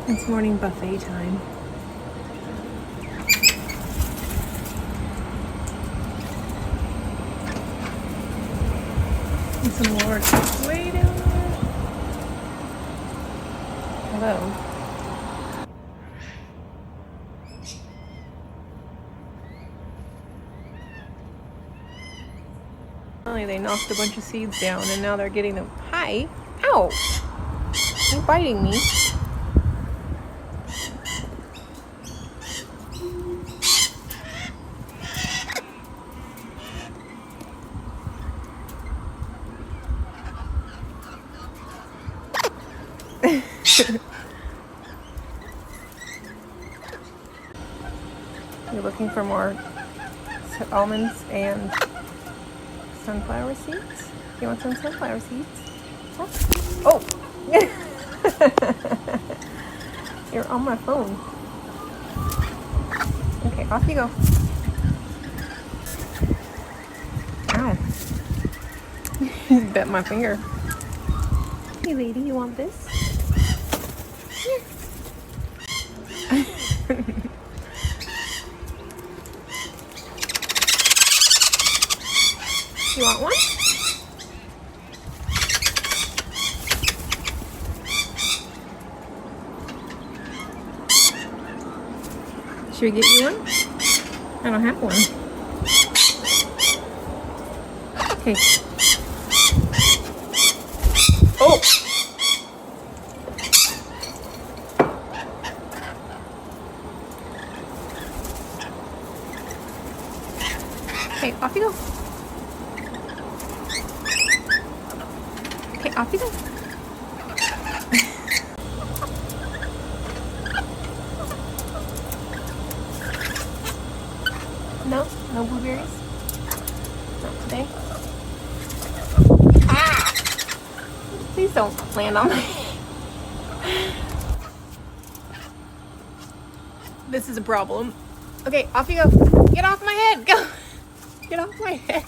It's morning buffet time. And some more way down there. Hello. Finally, they knocked a bunch of seeds down and now they're getting them. Hi! Ow! You're biting me. You're looking for more almonds and sunflower seeds? You want some sunflower seeds? Huh? Oh! You're on my phone. Okay, off you go. Ow. You bit my finger. Hey lady, you want this? Here. You want one? Should we get you one? I don't have one. Okay. Oh! Okay, off you go. Okay, off you go. No? No blueberries? Not today? Ah! Please don't land on my head. This is a problem. Okay, off you go. Get off my head. Go. Get off my head.